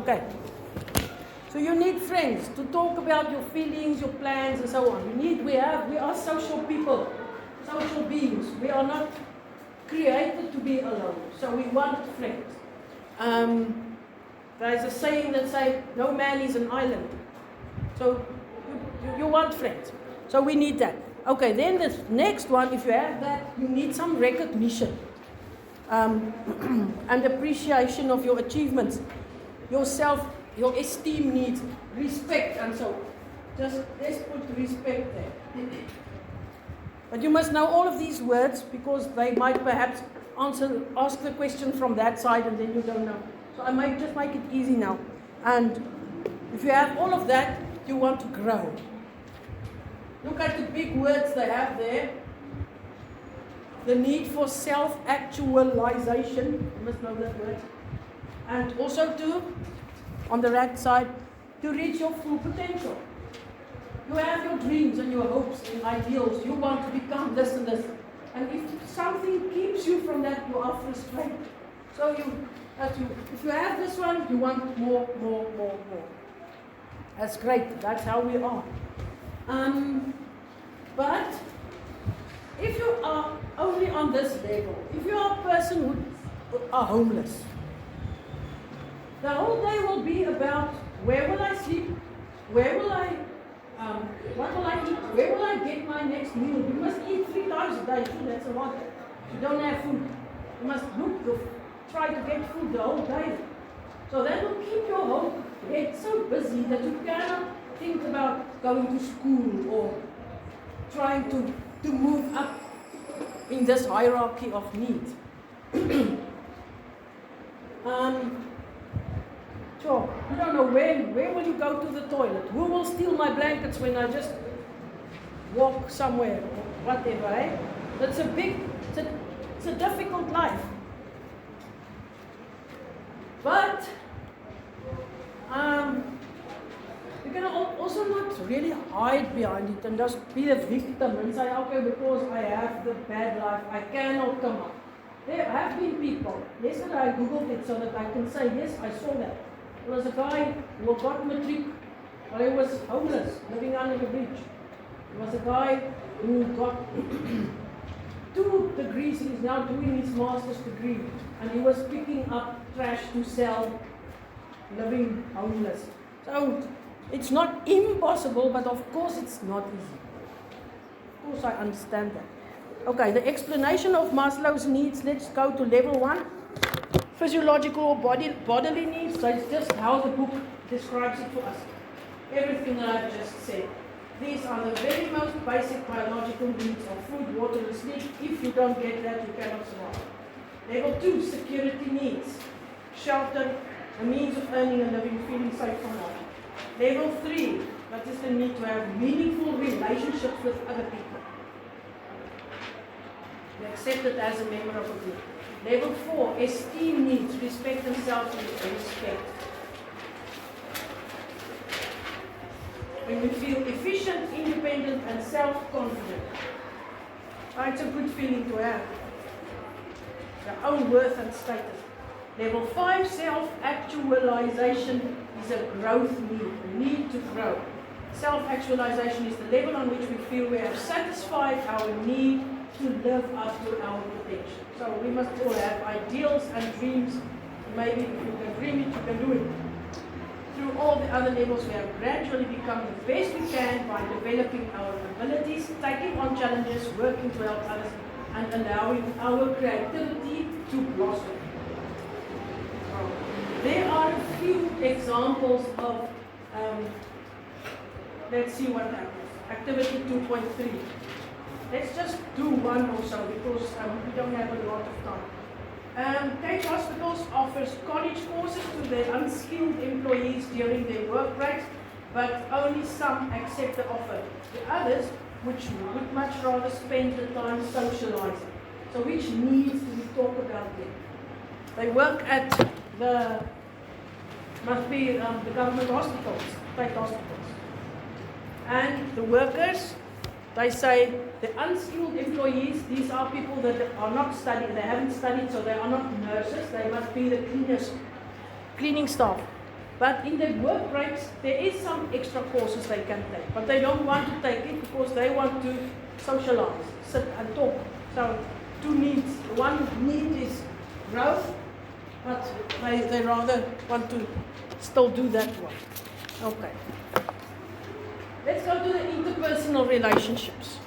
Okay. So you need friends to talk about your feelings, your plans, and so on. We are social people, social beings. We are not created to be alone. So we want friends. There's a saying that says, no man is an island. So you want friends. So we need that. Okay, then the next one, if you have that, you need some recognition and appreciation of your achievements, yourself, your esteem needs, respect, and so just let's put respect there. But you must know all of these words because they might perhaps ask the question from that side and then you don't know. So I might just make it easy now. And if you have all of that, you want to grow. Look at the big words they have there. The need for self-actualization. You must know that word. And also on the right side, to reach your full potential. You have your dreams and your hopes and ideals. You want to become this and this. And if something keeps you from that, you are frustrated. So if you have this one, you want more. That's great. That's how we are. But if you are only on this level, if you are a person who are homeless, the whole day will be about where will I sleep, where will I, what will I eat, where will I get my next meal. You must eat 3 times a day, too, that's a lot. If you don't have food, you must try to get food the whole day. So that will keep your whole head so busy that you cannot think about going to school or trying to move up in this hierarchy of needs. Sure, you don't know where will you go to the toilet? Who will steal my blankets when I just walk somewhere or whatever, eh? It's a difficult life. But you can also not really hide behind it and just be a victim and say, okay, because I have the bad life, I cannot come up. There have been people. Yesterday I googled it so that I can say, yes, I saw that. There was a guy who got matric, but he was homeless, living under the bridge. There was a guy who got 2 degrees, he's now doing his master's degree, and he was picking up trash to sell, living homeless. So it's not impossible, but of course it's not easy. Of course I understand that. Okay, the explanation of Maslow's needs, let's go to level 1. Physiological or bodily needs, so it's just how the book describes it for us. Everything that I've just said. These are the very most basic biological needs of food, water, and sleep. If you don't get that, you cannot survive. Level 2, security needs. Shelter, a means of earning a living, feeling safe from harm. Level 3, that is the need to have meaningful relationships with other people. Be accepted as a member of a group. Level 4, esteem needs, respect and self-respect. When we feel efficient, independent, and self-confident. It's a good feeling to have. Your own worth and status. Level 5, self-actualization is a growth need, a need to grow. Self-actualization is the level on which we feel we have satisfied our need to live up to our potential. So we must all have ideals and dreams. Maybe if you can dream it, you can do it. Through all the other levels, we have gradually become the best we can by developing our abilities, taking on challenges, working to help others, and allowing our creativity to blossom. There are a few examples of, let's see what happens. Activity 2.3. Let's just do one or so because we don't have a lot of time. Cage Hospitals offers college courses to their unskilled employees during their work breaks, but only some accept the offer. The others, which would much rather spend the time socializing. So which needs do we talk about there? They work at the government hospitals, state hospitals. And the workers, they say the unskilled employees, these are people that are not studying, they haven't studied, so they are not nurses, they must be the cleaning staff. But in the work breaks, there is some extra courses they can take. But they don't want to take it because they want to socialize, sit and talk. So, two needs. One need is growth, but they rather want to still do that one. Okay. Let's go to the interpersonal relationships.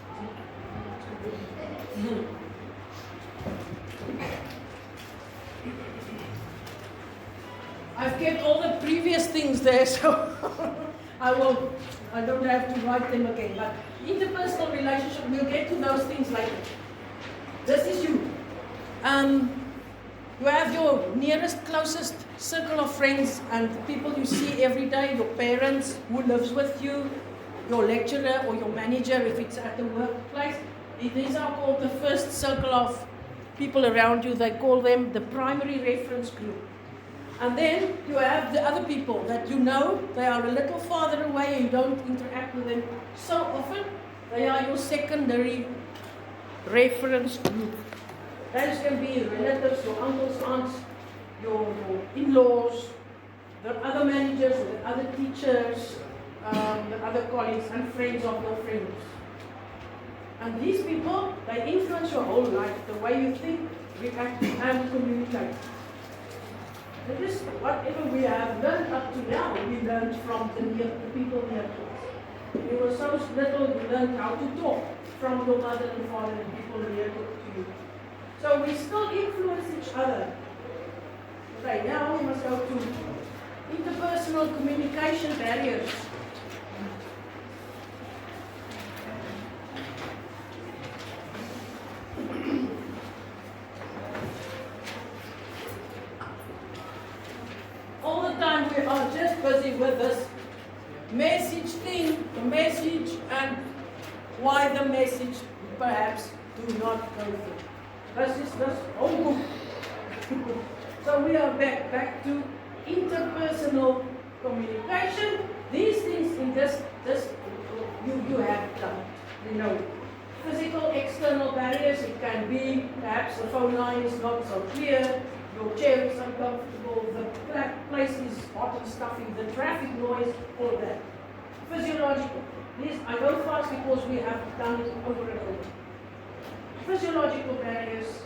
I've kept all the previous things there, so I don't have to write them again. But interpersonal relationship, we'll get to those things later. This is you. You have your nearest, closest circle of friends and people you see every day, your parents who lives with you, your lecturer or your manager if it's at the workplace. These are called the first circle of people around you. They call them the primary reference group. And then you have the other people that you know, they are a little farther away and you don't interact with them so often. They are your secondary reference group. Those can be relatives, your uncles, aunts, your in-laws, the other managers, or the other teachers, the other colleagues and friends of your friends. And these people, they influence your whole life, the way you think, react, and communicate. It is whatever we have learned up to now, we learned from the people near to us. You were so little, you learned how to talk from your mother and father and people near to you. So we still influence each other. Okay, now we must go to interpersonal communication barriers. All the time we are just busy with this message thing, the message and why the message perhaps do not go through. This whole book. So we are back to interpersonal communication. These things in this you have done. You know, physical external barriers. It can be perhaps the phone line is not so clear, your chair is uncomfortable, the place is hot and stuffy, the traffic noise, all of that. Physiological. This I go fast because we have done it over and over. Physiological barriers,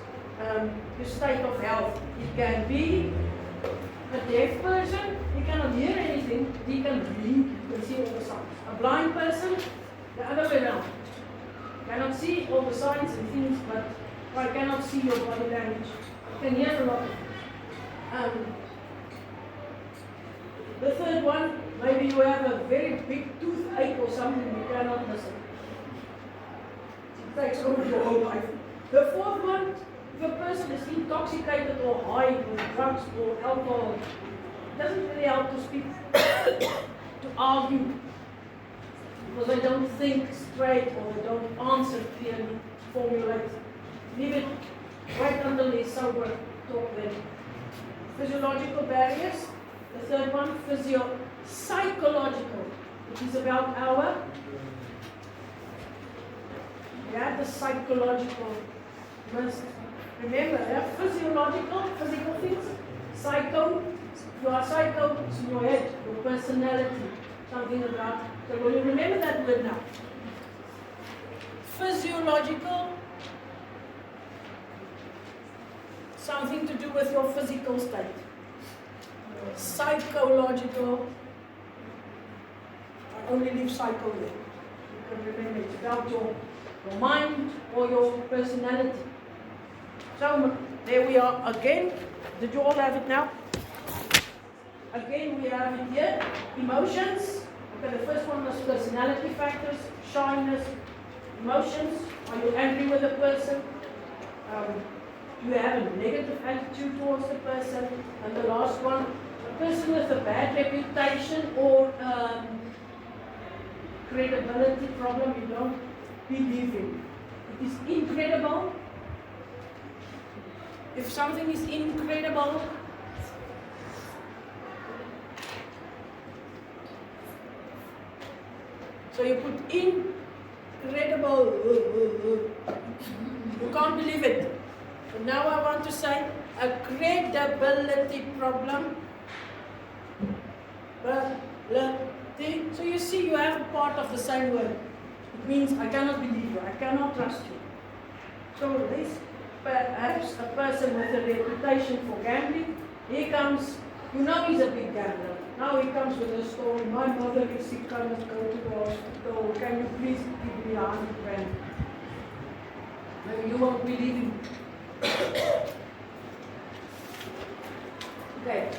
your state of health. It can be a deaf person, he cannot hear anything, he can read, you can see all the signs. A blind person, the other way around. Cannot see all the signs and things, but I cannot see your body language. You can hear a lot of things. The third one, maybe you have a very big toothache or something, you cannot listen. It takes over your whole life. The fourth one, if a person is intoxicated or high with drugs or alcohol, it doesn't really help to speak, to argue, because they don't think straight or they don't answer clearly, formulate. Leave it right until they're sober, talk then. Physiological barriers. The third one, psychological. It is about our, the psychological. You must remember, physiological, physical things. Psycho, you are psycho, it's in your head, your personality, something about. So will you remember that word now? Physiological, something to do with your physical state. Psychological, I only leave psycho there. You can remember it's about your mind or your personality. So there we are again. Did you all have it now? Again we have it here. Emotions. Okay, the first one was personality factors, shyness, emotions. Are you angry with a person? Do you have a negative attitude towards the person? And the last one, a person with a bad reputation or credibility problem you don't believe in. It is incredible. If something is incredible, so you put incredible, you can't believe it. So now I want to say a credibility problem. So you see, you have a part of the same word. It means I cannot believe you, I cannot trust you. So this perhaps a person with a reputation for gambling, he comes, you know he's a big gambler. Now he comes with a story, my mother is sick, I must go to the hospital, can you please give me 100 rand? Maybe you won't believe him. Okay,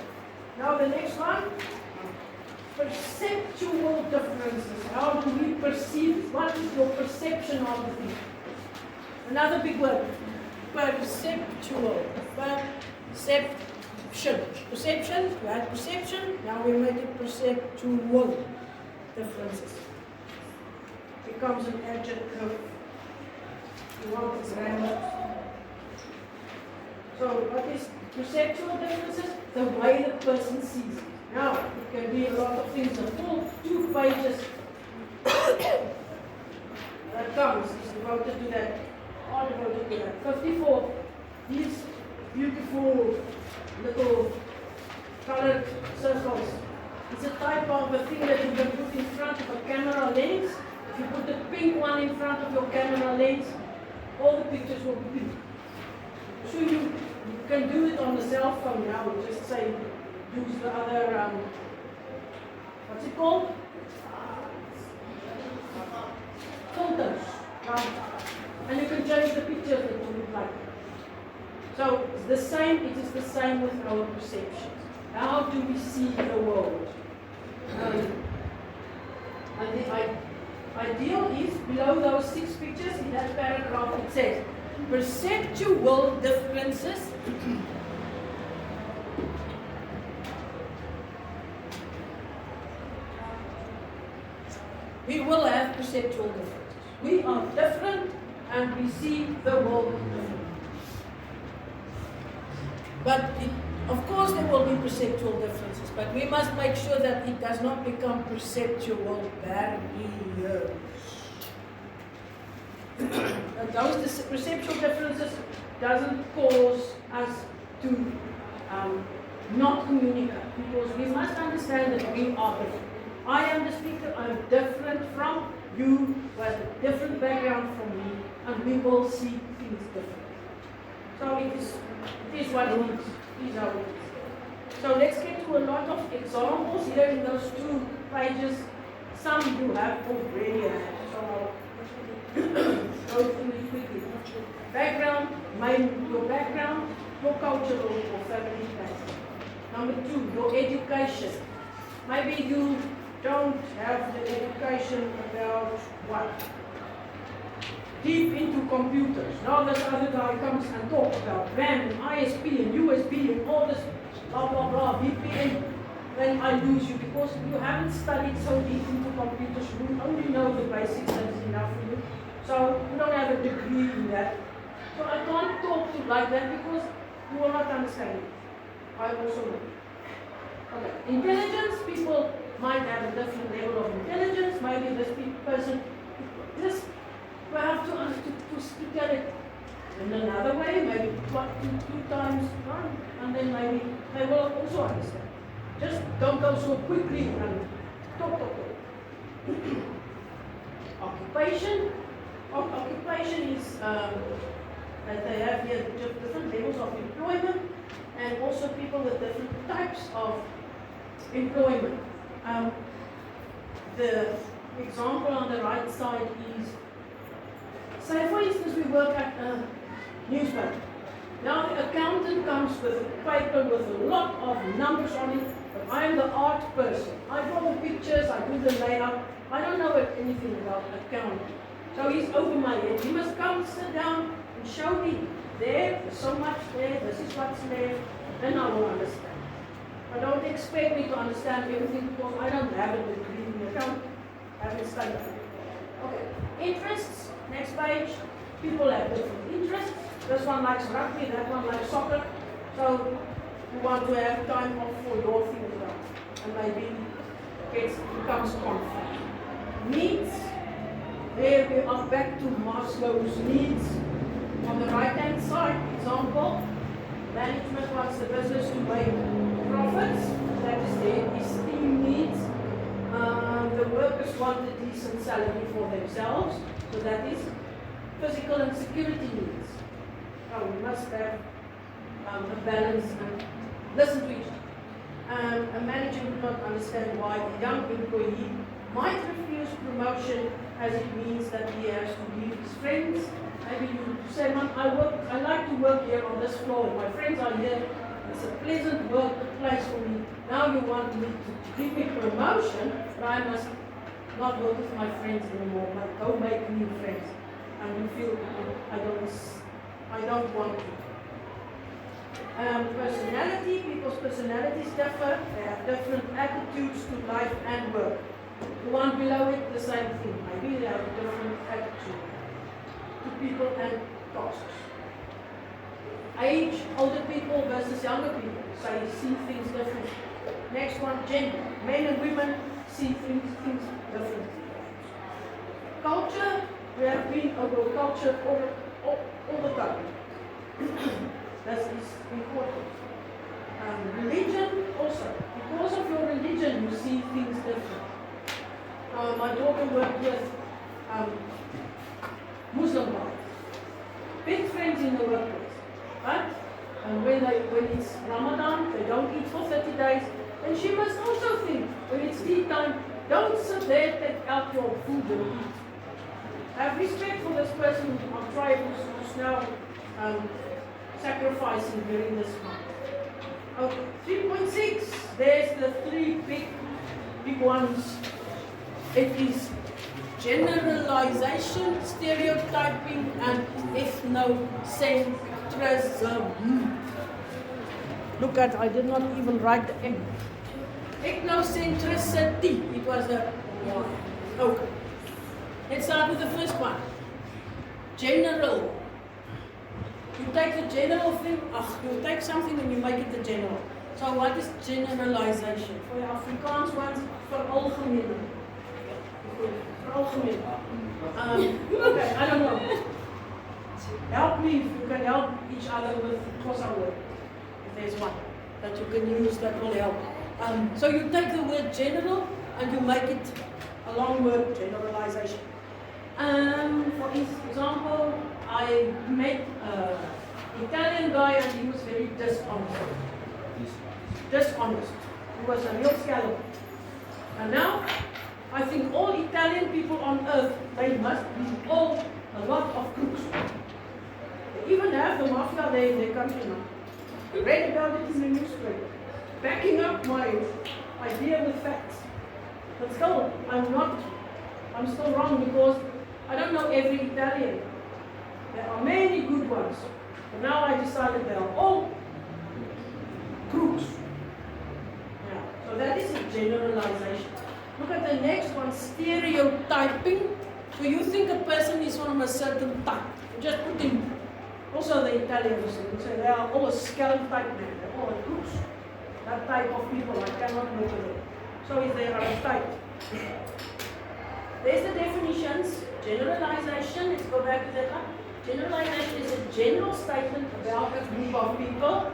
now the next one. Perceptual differences. How do we perceive? What is your perception of the thing? Another big word. Perceptual. Perception. Perception. You had perception. Now we make it perceptual differences. Becomes an adjective. You want it grammar. So what is perceptual differences? The way the person sees it. Now, it can be a lot of things. A full 2 pages that comes is devoted to that. All devoted to that. 54. These beautiful little colored circles. It's a type of a thing that you can put in front of a camera lens. If you put the pink one in front of your camera lens, all the pictures will be pink. So you can do it on the cell phone now. Just say, use the other, what's it called? Filters. And you can change the pictures that you would like. So it's the same, it is the same with our perceptions. How do we see the world? And the ideal is below those 6 pictures in that paragraph it says perceptual differences we will have perceptual differences. We are different and we see the world differently. But of course there will be perceptual differences, but we must make sure that it does not become perceptual barriers. And those perceptual differences doesn't cause us to not communicate, because we must understand that we are different. I am the speaker, I am different from you, who has a different background from me, and we will see things differently. So it is what it is. It is how it is. So let's get to a lot of examples here in those 2 pages. Some you have already had. So I'll go through it quickly. Background, your background, your cultural or family background. Number 2, your education. Maybe you don't have the education about what? Deep into computers. Now this other guy comes and talks about RAM and ISP and USB and all this blah blah blah, VPN. Then I lose you because you haven't studied so deep into computers. You only know the basics, that is enough for you. So you don't have a degree in that. So I can't talk to you like that because you will not understand it. I also know. Okay. Intelligence, people might have a different level of intelligence. Maybe this person just perhaps to speak at it in another way, maybe two times, and then maybe they will also understand. Just don't go so quickly and talk. Occupation. Occupation is that they have here different levels of employment, and also people with different types of employment. The example on the right side is, say for instance we work at a newspaper. Now the accountant comes with a paper with a lot of numbers on it, but I am the art person. I draw the pictures, I do the layout. I don't know anything about accounting. So he's over my head. He must come sit down and show me, there's so much there, this is what's there, then I will understand. But don't expect me to understand everything because I don't have a degree in accounting. I haven't studied it. Okay, interests, next page. People have different interests. This one likes rugby, that one likes soccer. So you want to have time off for your thing as well. And maybe it becomes conflict. Needs. There we are back to Maslow's needs. On the right hand side, example, management wants the business to make profits. That is their esteem need. value for themselves. So that is physical and security needs. Now we must have a balance and listen to each other. A manager would not understand why a young employee might refuse promotion, as it means that he has to leave his friends. Maybe you say, "Man, I like to work here on this floor. My friends are here. It's a pleasant workplace for me. Now you want me to give me promotion, but I must not work with my friends anymore. But go make new friends." And you feel I don't want to. Personality, people's personalities differ. They have different attitudes to life and work. The one below it, the same thing. Maybe they have a different attitude to people and tasks. Age, older people versus younger people, so you see things differently. Next one, gender. Men and women see things differently. Culture, we have been over culture all the time. That is important. Religion also. Because of your religion, you see things different. My daughter worked with Muslim wives. Big friends in the workplace. But when it's Ramadan, they don't eat for 30 days. And she must also think, when it's tea time, don't sit there, take out your food and eat. Have respect for this person of tribe who's now sacrificing during this month. Okay, 3.6. There's the three big ones. It is generalization, stereotyping, and ethnocentrism. Look at, I did not even write the M. Ethnocentricity. It was a Y. Okay. Let's start with the first one. General. You take the general thing, you take something and you make it the general. So what is generalization? For the Afrikaans ones, veralgemeen. Veralgemeen. Okay, I don't know. Help me if you can help each other with Xhosa word. If there's one that you can use that will help. So you take the word general and you make it a long word, generalization. For example, I met an Italian guy and he was very dishonest. Dishonest. He was a real scallop. And now, I think all Italian people on earth, they must be all a lot of crooks. They even have the mafia in their country now. I read about it in the newspaper. Backing up my idea with facts. But still, I'm still wrong because I don't know every Italian. There are many good ones. But now I decided they are all crooks. Yeah. So that is a generalization. Look at the next one, stereotyping. So you think a person is from a certain type. You just put in, also the Italians say they are all a scallop type men. They're all crooks. That type of people, I cannot work with it. So if they are a type. There's the definitions. Generalization, let's go back to that one. Generalization is a general statement about a group of people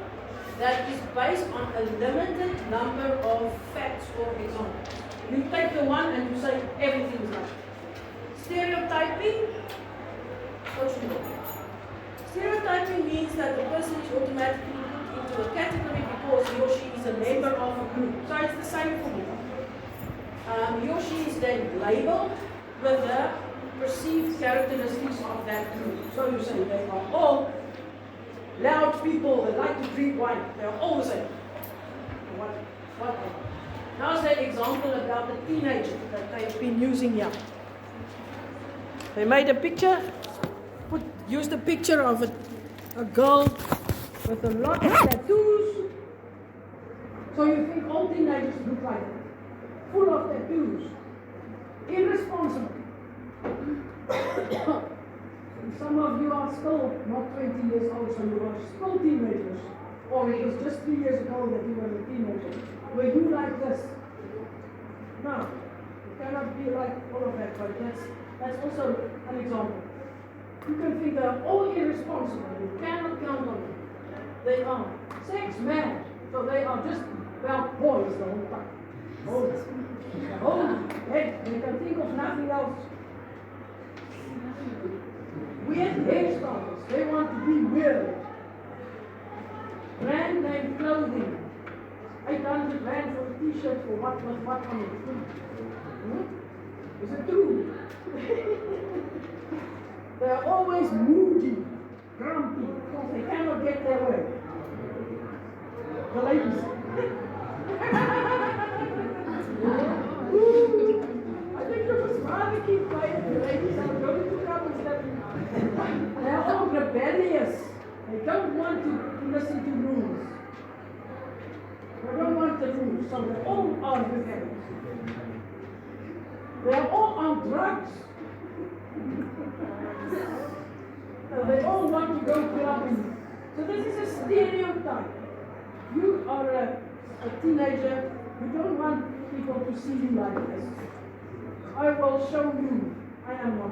that is based on a limited number of facts or examples. You take the one and you say everything is right. Stereotyping, what's the stereotyping means that the person is automatically put into a category because he or she is a member of a group. So it's the same for me. He or she is then labeled with the perceived characteristics of that group. So you say they are all loud people that like to drink wine. They are all the same. What? Now is the example about the teenager that they've been using here. They made a picture, used a picture of a girl with a lot of tattoos. So you think all teenagers look like that. Full of tattoos. Irresponsible. Some of you are still not 20 years old, so you are still teenagers. Or it was just 3 years ago that you were a teenager. Were you like this? No. You cannot be like all of that, but that's also an example. You can think they are all irresponsible. You cannot count on them. They are sex mad. So they are just about boys the whole time. They can think of nothing else Weird hairstyles. They want to be weird. Brand name clothing. 800 rand for a t-shirt for what on it? Is it true? They are always moody, grumpy, because they cannot get their way. The ladies. I think you must rather keep quiet. The ladies are going to come and step. They are all rebellious. They don't want to listen to rules. They don't want the rules, so they all are rebellious. They are all on drugs. They all want to go clubbing. So this is a stereotype. You are a teenager, you don't want people to see you like this. I will show you I am not.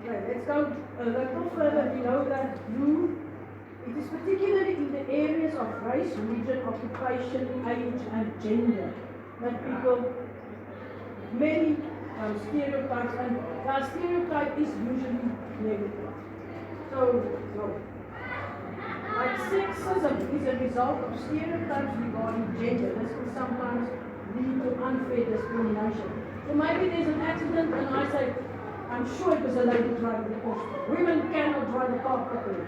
Okay, let's go a little further below that blue. It is particularly in the areas of race, religion, occupation, age, and gender that people, many stereotypes, and that stereotype is usually negative. So, like sexism is a result of stereotypes regarding gender. This can sometimes lead to unfair discrimination. So maybe there's an accident and I say, I'm sure it was a lady driving the car. Women cannot drive a car properly.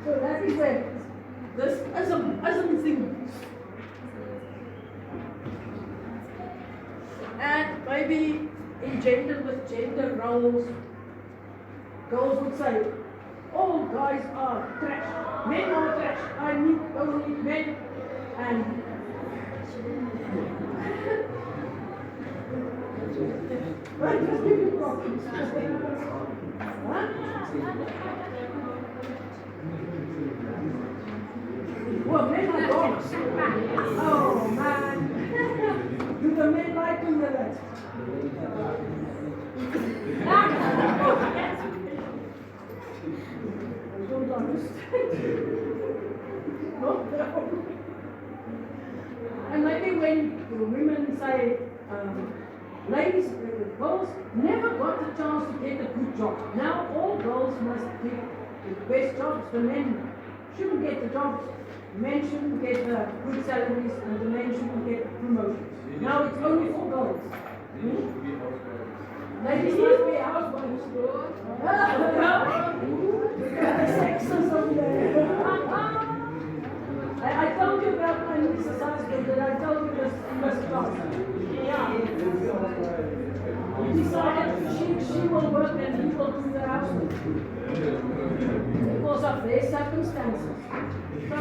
So that is this ism thing. And maybe in gender, with gender roles, girls would say, all guys are trash, men are trash, I need only men, and right, just give you problems. Huh? Well, men are dogs. Oh man. Do the men like to hear that? I don't understand. No. And maybe when the women say, ladies, girls never got the chance to get a good job. Now all girls must get the best jobs. The men shouldn't get the jobs. The men shouldn't get the good salaries, and the men shouldn't get promotions. Now it's only for girls. Ladies must be housewives. Sexism there. I told you about my niece's husband, and I told you this class. Yeah. He decided she will work and he will do the housework because of their circumstances. So,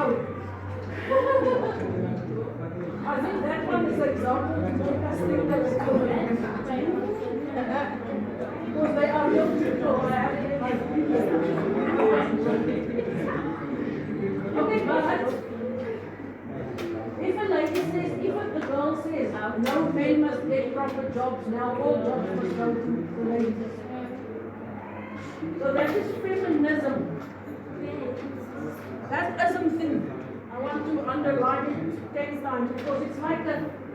I think that one is an example to make us think that it's good. Because they are real people. I have to okay, but if a lady says, if a girl says, no men must get proper jobs now, all jobs must go to the ladies. So that is feminism. That ism thing. I want to underline it 10 times because it's like a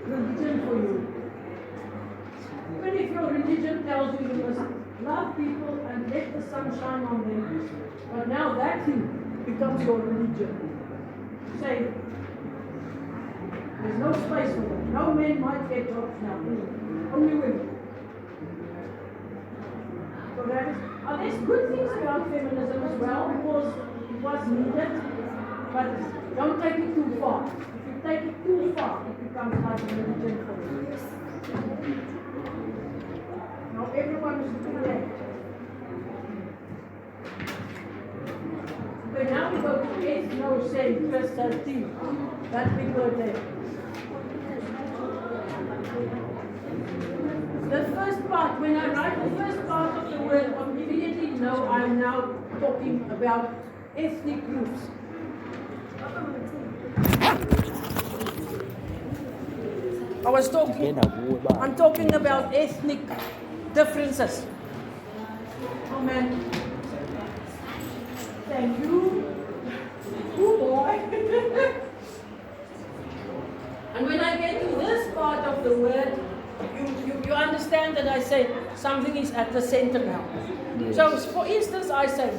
religion for you. Even if your religion tells you you must love people and let the sun shine on them, but now that thing becomes your religion. Say, there's no space for them. No men might get jobs now. Only women. So that is, there's good things about feminism as well because it was needed, but don't take it too far. If you take it too far, it becomes like a religion for you. Now everyone is doing that. Okay, now we go to ethnocentricity. That big word there. The first part, when I write the first part of the word, I immediately know I'm now talking about ethnic groups. I'm talking about ethnic differences. Oh man. Thank you. Oh boy. the word, you understand that I say something is at the center now. Yes. So, for instance, I say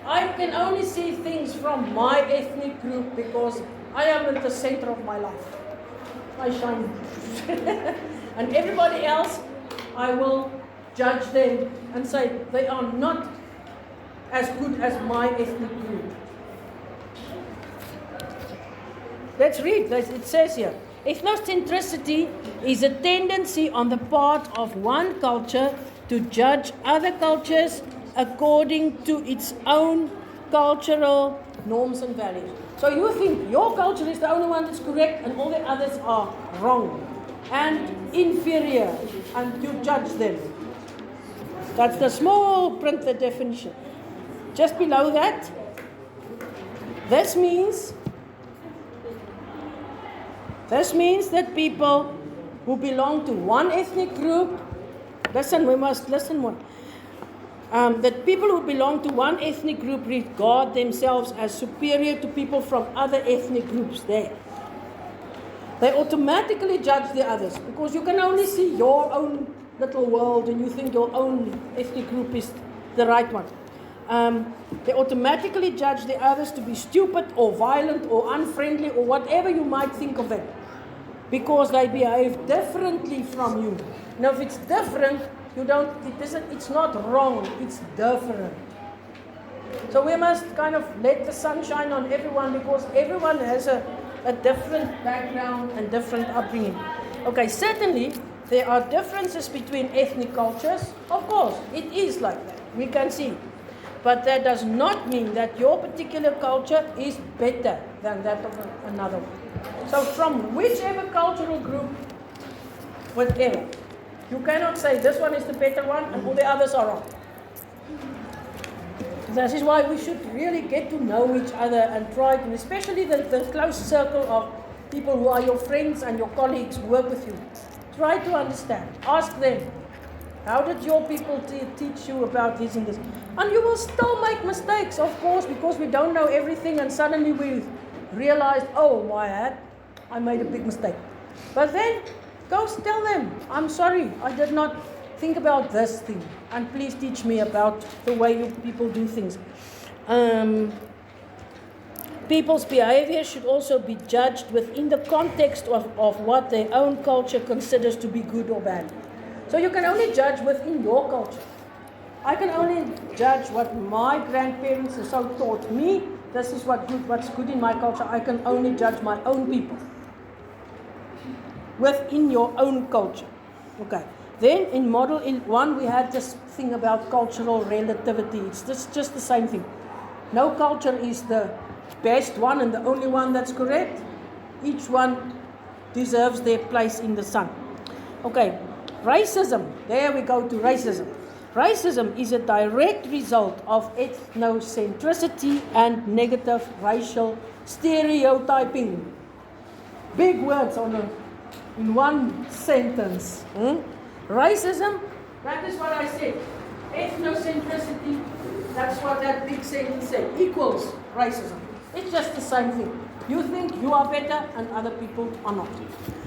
I can only see things from my ethnic group because I am at the center of my life. I shine. And everybody else, I will judge them and say they are not as good as my ethnic group. Let's read. It says here, ethnocentricity is a tendency on the part of one culture to judge other cultures according to its own cultural norms and values. So you think your culture is the only one that's correct and all the others are wrong and inferior, and you judge them. That's the small print, the definition. Just below that, this means that people who belong to one ethnic group, we must listen more. That people who belong to one ethnic group regard themselves as superior to people from other ethnic groups. They automatically judge the others because you can only see your own little world and you think your own ethnic group is the right one. They automatically judge the others to be stupid or violent or unfriendly or whatever you might think of them because they behave differently from you. Now, if it's different, it's not wrong, it's different. So we must kind of let the sun shine on everyone because everyone has a different background and different upbringing. Okay, certainly there are differences between ethnic cultures. Of course, it is like that. We can see. But that does not mean that your particular culture is better than that of another one. So from whichever cultural group, whatever, you cannot say this one is the better one and all the others are wrong. This is why we should really get to know each other and try to, especially the close circle of people who are your friends and your colleagues who work with you. Try to understand. Ask them, how did your people teach you about this and this? And you will still make mistakes, of course, because we don't know everything and suddenly we realized, oh, I made a big mistake. But then, go tell them, I'm sorry, I did not think about this thing. And please teach me about the way you people do things. People's behavior should also be judged within the context of what their own culture considers to be good or bad. So you can only judge within your culture. I can only judge what my grandparents and so taught me. This is what's good in my culture. I can only judge my own people within your own culture. Okay. Then in Model 1 we had this thing about cultural relativity. It's just the same thing. No culture is the best one and the only one that's correct. Each one deserves their place in the sun. Okay. Racism. There we go to racism. Racism is a direct result of ethnocentricity and negative racial stereotyping. Big words in one sentence. Racism, that is what I said. Ethnocentricity, that's what that big sentence said, equals racism. It's just the same thing. You think you are better and other people are not.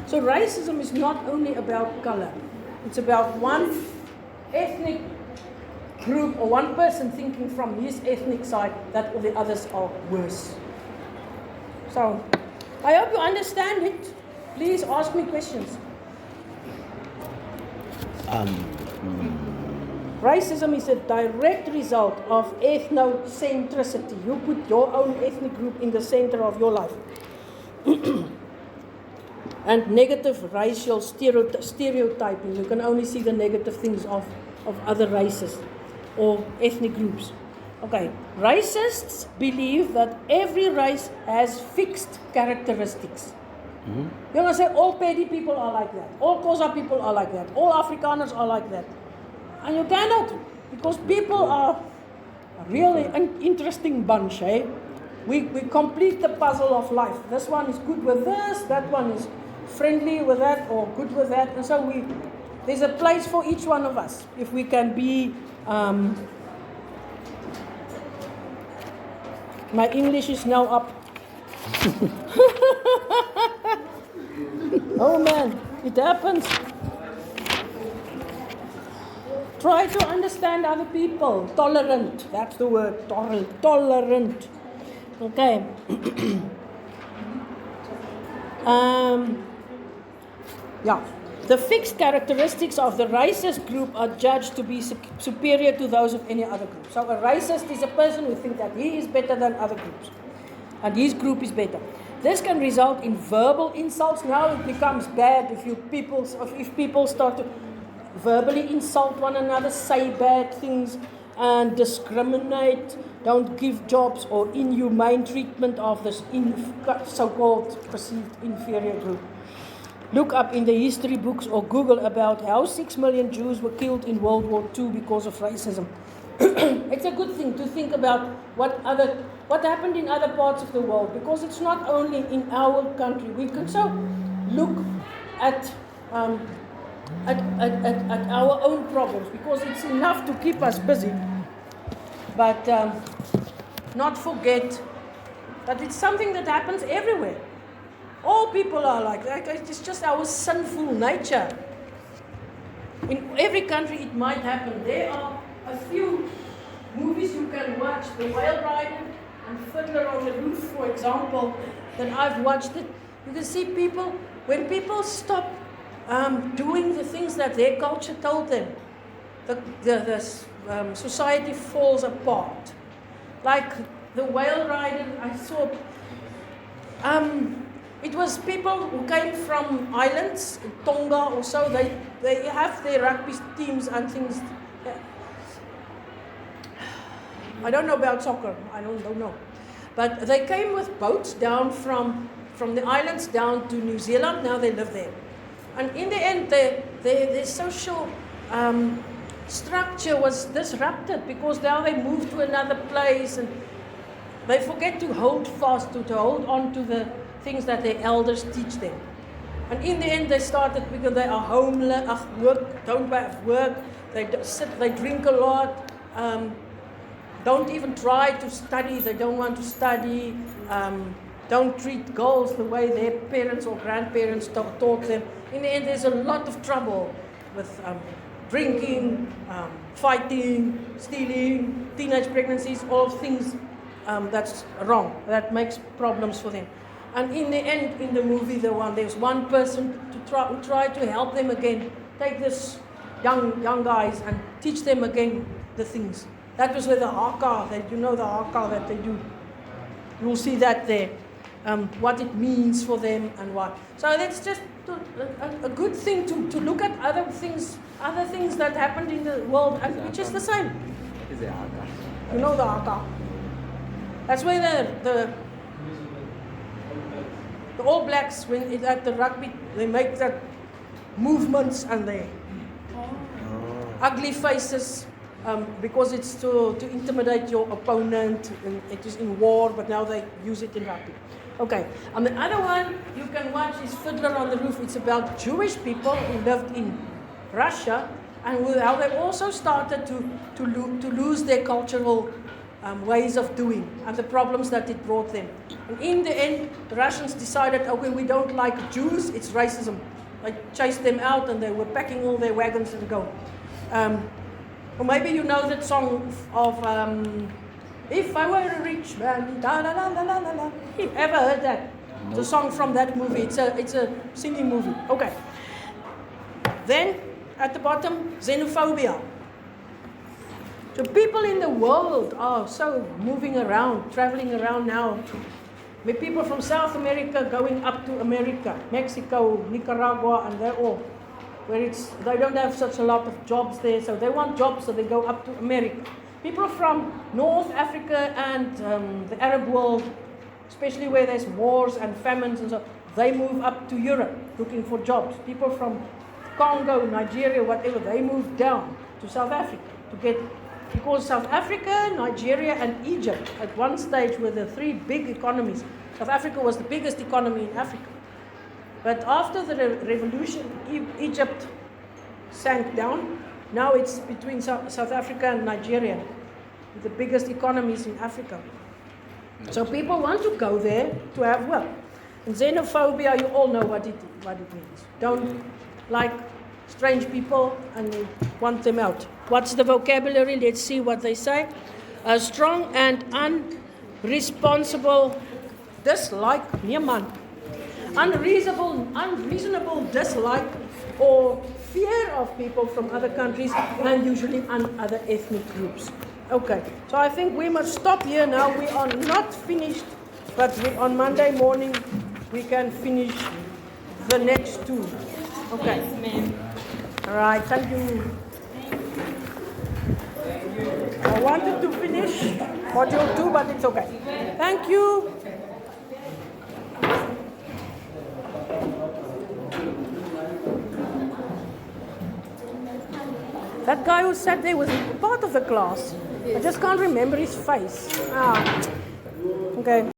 So racism is not only about color. It's about one ethnic group or one person thinking from his ethnic side that all the others are worse. So, I hope you understand it. Please ask me questions. Racism is a direct result of ethnocentricity. You put your own ethnic group in the center of your life. And negative racial stereotyping. You can only see the negative things of other races or ethnic groups. Okay, racists believe that every race has fixed characteristics. Mm-hmm. You're going to say all Pedi people are like that, all Xhosa people are like that, all Afrikaners are like that. And you cannot, because people are really an interesting bunch, eh? We complete the puzzle of life. This one is good with this, that one is friendly with that or good with that. And so there's a place for each one of us. If we can be, my English is now up. Oh man, It happens. Try to understand other people. Tolerant. That's the word. Tolerant. Okay. Yeah. The fixed characteristics of the racist group are judged to be superior to those of any other group. So a racist is a person who thinks that he is better than other groups. And his group is better. This can result in verbal insults. Now it becomes bad if people start to verbally insult one another, say bad things, and discriminate, don't give jobs or inhumane treatment of this so-called perceived inferior group. Look up in the history books or Google about how 6 million Jews were killed in World War II because of racism. It's a good thing to think about what happened in other parts of the world, because it's not only in our country. We can so look at our own problems, because it's enough to keep us busy, but not forget that it's something that happens everywhere. All people are like that. It's just our sinful nature. In every country it might happen. There are a few movies you can watch, The Whale Rider and Fiddler on the Roof, for example, that I've watched it. You can see people, when people stop doing the things that their culture told them, the society falls apart. Like The Whale Rider, I saw, it was people who came from islands, Tonga or so. They have their rugby teams and things. I don't know about soccer. I don't know. But they came with boats down from the islands down to New Zealand. Now they live there. And in the end, their social structure was disrupted, because now they moved to another place and they forget to hold fast, to hold on to the things that their elders teach them. And in the end, they started, because they are homeless, don't have work, they drink a lot, don't even try to study, they don't want to study, don't treat girls the way their parents or grandparents taught them. In the end, there's a lot of trouble with drinking, fighting, stealing, teenage pregnancies, all things that's wrong, that makes problems for them. And in the end, in the movie, there's one person who tried to help them again, take this young guys and teach them again the things. That was with the haka, the haka that they do. You'll see that there, what it means for them and what. So that's just a good thing to look at other things that happened in the world, and which is the same. What is the haka? You know the haka. That's where the All Blacks, when at the rugby, they make that movements and they ugly faces, because it's to intimidate your opponent. And it is in war, but now they use it in rugby. Okay, and the other one you can watch is Fiddler on the Roof. It's about Jewish people who lived in Russia, and how they also started to lose their cultural ways of doing, and the problems that it brought them. And in the end, the Russians decided, okay, we don't like Jews, it's racism. They chased them out, and they were packing all their wagons and go. Or maybe you know that song of If I Were a Rich Man, da la la la la la la. You ever heard that? No. The song from that movie. It's a singing movie. Okay. Then at the bottom, xenophobia. So people in the world are so moving around, traveling around now. With people from South America going up to America, Mexico, Nicaragua, and they're all where they don't have such a lot of jobs there, so they want jobs, so they go up to America. People from North Africa and the Arab world, especially where there's wars and famines and so, they move up to Europe looking for jobs. People from Congo, Nigeria, whatever, they move down to South Africa to get. Because South Africa, Nigeria, and Egypt at one stage were the three big economies. South Africa was the biggest economy in Africa. But after the revolution, Egypt sank down. Now it's between South Africa and Nigeria, the biggest economies in Africa. So people want to go there to have work. And xenophobia, you all know what it means. Don't like strange people and you want them out. What's the vocabulary? Let's see what they say. A strong and unresponsible dislike, nee man. Unreasonable dislike or fear of people from other countries and usually other ethnic groups. Okay, so I think we must stop here now. We are not finished, but on Monday morning we can finish the next two. Okay. Yes, ma'am. All right, thank you. I wanted to finish module 2, but it's okay. Thank you. That guy who sat there was part of the class. I just can't remember his face. Okay.